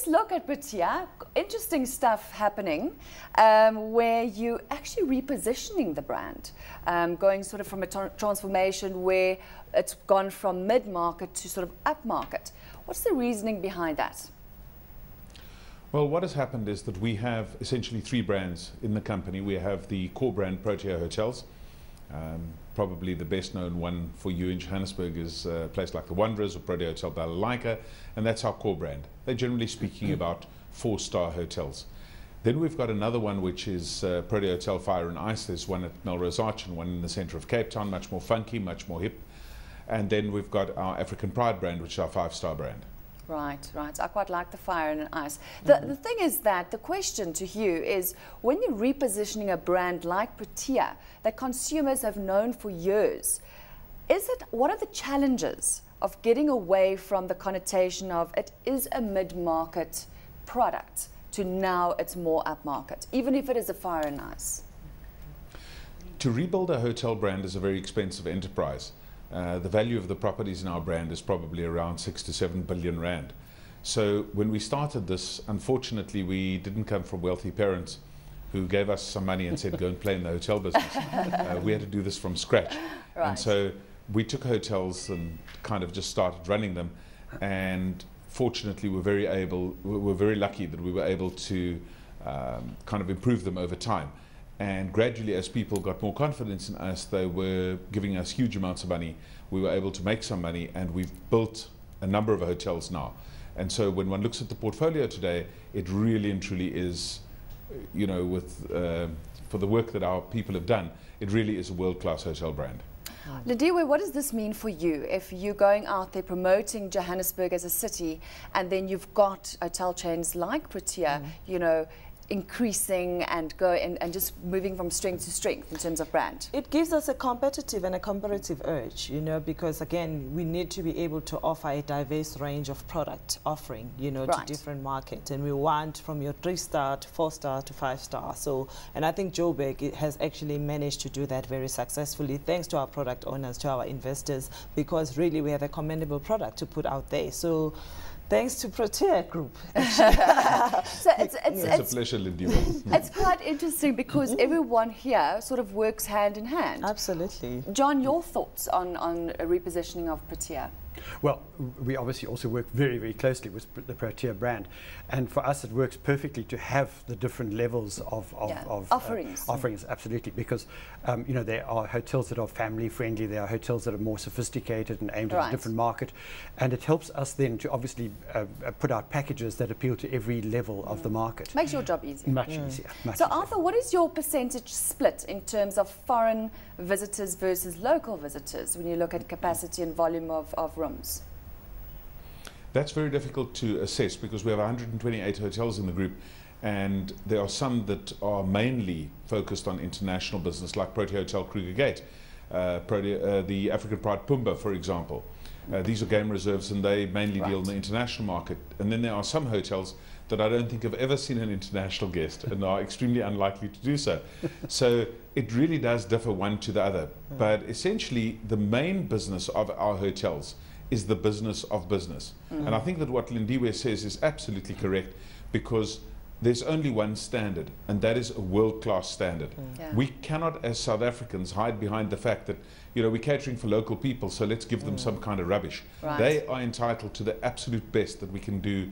let's look at Protea. Interesting stuff happening where you actually repositioning the brand, going sort of from a transformation where it's gone from mid-market to sort of up-market. What's the reasoning behind that? Well, what has happened is that we have essentially three brands in the company. We have the core brand Protea Hotels. Probably the best known one for you in Johannesburg is a place like the Wanderers or Protea Hotel Balalaika, and that's our core brand. They're generally speaking about 4-star hotels. Then we've got another one which is Protea Hotel Fire and Ice. There's one at Melrose Arch and one in the centre of Cape Town, much more funky, much more hip. And then we've got our African Pride brand, which is our 5-star brand. Right, right. I quite like the fire and ice. The thing is that the question to you is, when you're repositioning a brand like Protea that consumers have known for years, what are the challenges of getting away from the connotation of it is a mid-market product to now it's more upmarket, even if it is a fire and ice? To rebuild a hotel brand is a very expensive enterprise. The value of the properties in our brand is probably around 6 to 7 billion rand. So when we started this, unfortunately, we didn't come from wealthy parents who gave us some money and said, go and play in the hotel business. We had to do this from scratch. Right. And so we took hotels and kind of just started running them. And fortunately, we were very lucky that we were able to kind of improve them over time. And gradually, as people got more confidence in us, they were giving us huge amounts of money. We were able to make some money, and we've built a number of hotels now. And so when one looks at the portfolio today, it really and truly is, you know, for the work that our people have done, it really is a world-class hotel brand. Lindiwe, what does this mean for you if you're going out there promoting Johannesburg as a city, and then you've got hotel chains like Protea, you know, increasing and just moving from strength to strength in terms of brand? It gives us a competitive and a comparative edge, you know, because again, we need to be able to offer a diverse range of product offering, you know, to different markets. And we want from your 3-star to 4-star to 5-star. So, and I think Joburg has actually managed to do that very successfully, thanks to our product owners, to our investors, because really we have a commendable product to put out there. So, thanks to Protea Group. So it's a pleasure, Lindiwe. It's quite interesting because everyone here sort of works hand in hand. Absolutely. John, your thoughts on a repositioning of Protea? Well, we obviously also work very, very closely with the Protea brand, and for us it works perfectly to have the different levels of offerings. Offerings, absolutely, because you know, there are hotels that are family friendly, there are hotels that are more sophisticated and aimed at a different market, and it helps us then to obviously put out packages that appeal to every level of the market. Makes your job easier. Much easier. Much so easier. Arthur, what is your percentage split in terms of foreign visitors versus local visitors when you look at capacity and volume of rooms? That's very difficult to assess because we have 128 hotels in the group, and there are some that are mainly focused on international business, like Protea Hotel Kruger Gate, the African Pride Pumba, for example. These are game reserves, and they mainly deal in the international market. And then there are some hotels that I don't think have ever seen an international guest and are extremely unlikely to do so. So it really does differ one to the other. But essentially, the main business of our hotels is the business of business. And I think that what Lindiwe says is absolutely correct, because there's only one standard, and that is a world-class standard. We cannot, as South Africans, hide behind the fact that, you know, we're catering for local people, so let's give them some kind of rubbish. They are entitled to the absolute best that we can do,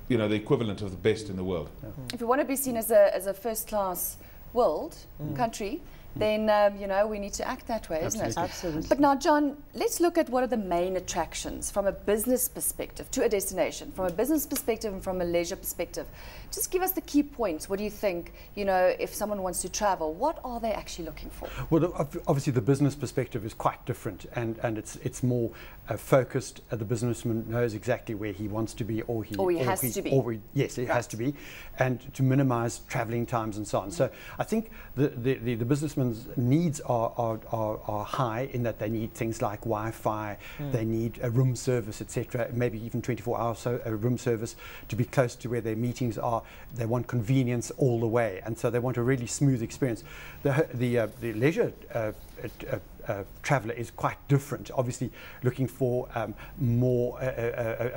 you know, the equivalent of the best in the world. If you want to be seen as a first-class world country, then you know, we need to act that way, isn't it? Absolutely. But now, John, let's look at what are the main attractions from a business perspective to a destination, from a business perspective and from a leisure perspective. Just give us the key points. What do you think, you know, if someone wants to travel, what are they actually looking for? Well, obviously the business perspective is quite different, and it's more focused. The businessman knows exactly where he wants to be, or he has to be. Yes, it has to be, and to minimize traveling times and so on. So I think the businessman's needs are high, in that they need things like Wi-Fi, they need a room service, etc. Maybe even 24-hour room service to be close to where their meetings are. They want convenience all the way, and so they want a really smooth experience. The leisure traveller is quite different. Obviously looking for more,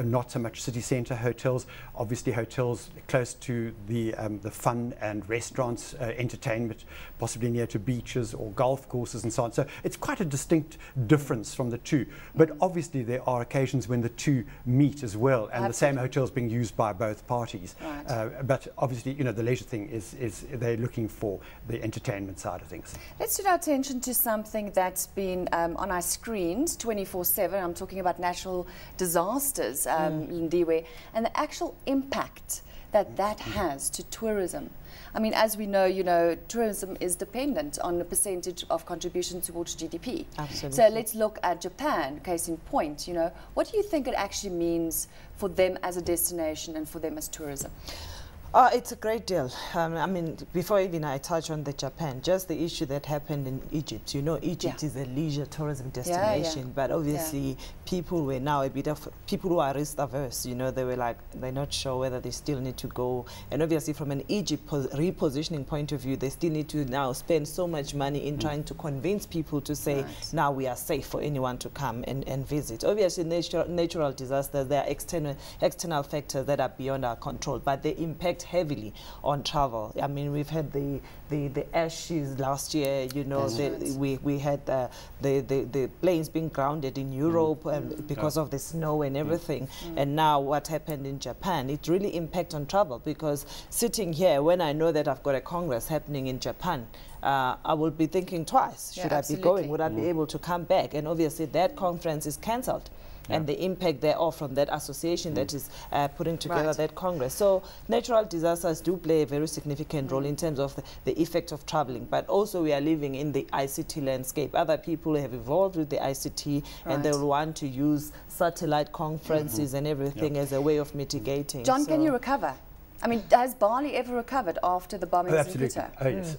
not so much city centre hotels, obviously hotels close to the fun and restaurants, entertainment, possibly near to beaches or golf courses and so on. So it's quite a distinct difference from the two. But obviously there are occasions when the two meet as well, and the same hotel is being used by both parties. Right. But obviously, you know, the leisure thing is they're looking for the entertainment side of things. Let's turn our attention to something that's been on our screens 24/7. I'm talking about natural disasters, Lindiwe, and the actual impact that has to tourism. I mean, as we know, you know, tourism is dependent on the percentage of contribution towards GDP. Absolutely. So let's look at Japan, case in point. You know, what do you think it actually means for them as a destination and for them as tourism? It's a great deal. I mean, before even I touch on the Japan, just the issue that happened in Egypt. You know, Egypt is a leisure tourism destination, but obviously people were now a bit of, people who are risk averse, you know, they were like, they're not sure whether they still need to go. And obviously from an Egypt repositioning point of view, they still need to now spend so much money in trying to convince people to say, now we are safe for anyone to come and visit. Obviously natural disasters, there are external factors that are beyond our control, but they impact heavily on travel. I mean, we've had the ashes last year, you know, we had the planes being grounded in Europe because of the snow and everything. And now what happened in Japan, it really impacts on travel, because sitting here, when I know that I've got a congress happening in Japan, I will be thinking twice, should I be going? Would I be able to come back? And obviously that conference is cancelled. And the impact thereof from that association that is putting together that congress. So natural disasters do play a very significant role in terms of the effect of traveling, but also we are living in the ICT landscape. Other people have evolved with the ICT and they'll want to use satellite conferences and everything as a way of mitigating. John, can you recover? I mean, has Bali ever recovered after the bombings in Kuta? Oh, yes.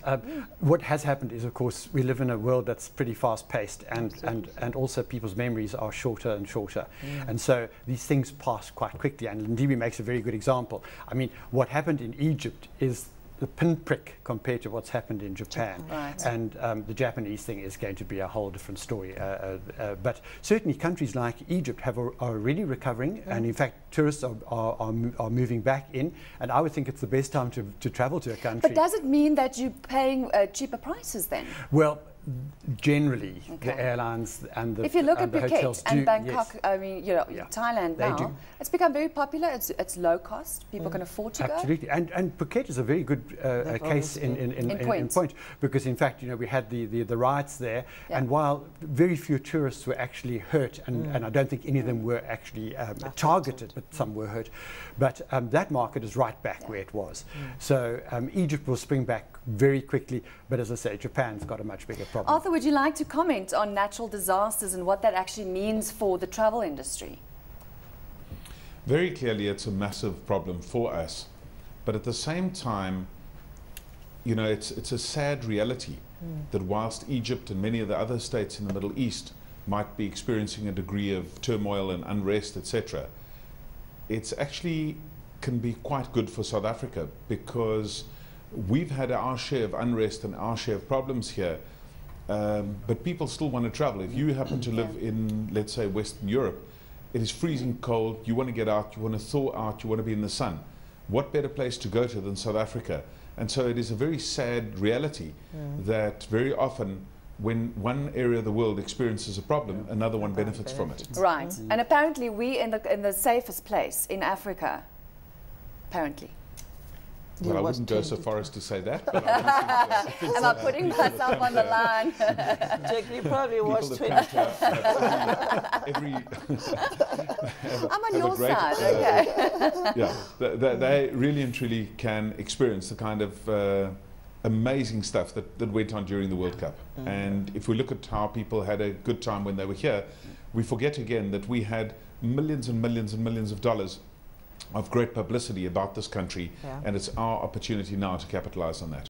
What has happened is, of course, we live in a world that's pretty fast-paced, and also people's memories are shorter and shorter. And so these things pass quite quickly, and Lindiwe makes a very good example. I mean, what happened in Egypt is the pinprick compared to what's happened in Japan. And the Japanese thing is going to be a whole different story. But certainly countries like Egypt are already recovering, and in fact tourists are moving back in, and I would think it's the best time to travel to a country. But does it mean that you're paying cheaper prices then? Well, generally the airlines and the if you look at Phuket and Bangkok, I mean, you know, Thailand now, it's become very popular. It's low cost. People can afford to go. Absolutely, and Phuket is a very good case in point, because in fact, you know, we had the riots there, and while very few tourists were actually hurt, and I don't think any of them were actually targeted, but some were hurt, but that market is right back where it was. So Egypt will spring back very quickly, but as I say, Japan's got a much bigger problem. Arthur, would you like to comment on natural disasters and what that actually means for the travel industry? Very clearly, it's a massive problem for us, but at the same time, you know, it's a sad reality that whilst Egypt and many of the other states in the Middle East might be experiencing a degree of turmoil and unrest, etc., it's actually can be quite good for South Africa, because we've had our share of unrest and our share of problems here, but people still want to travel. If you happen to live in, let's say, Western Europe, it is freezing cold, you want to get out, you want to thaw out, you want to be in the sun. What better place to go to than South Africa? And so it is a very sad reality that very often when one area of the world experiences a problem, another one benefits from it. Right. And apparently we in the safest place in Africa, apparently. Well, I wouldn't go so far as to say that. But I think am I putting myself on the line? Jack, you probably watched 20. I'm on your side, okay. Yeah, they really and truly can experience the kind of amazing stuff that went on during the World Cup. And if we look at how people had a good time when they were here, we forget again that we had millions and millions and millions of dollars of great publicity about this country, and it's our opportunity now to capitalize on that.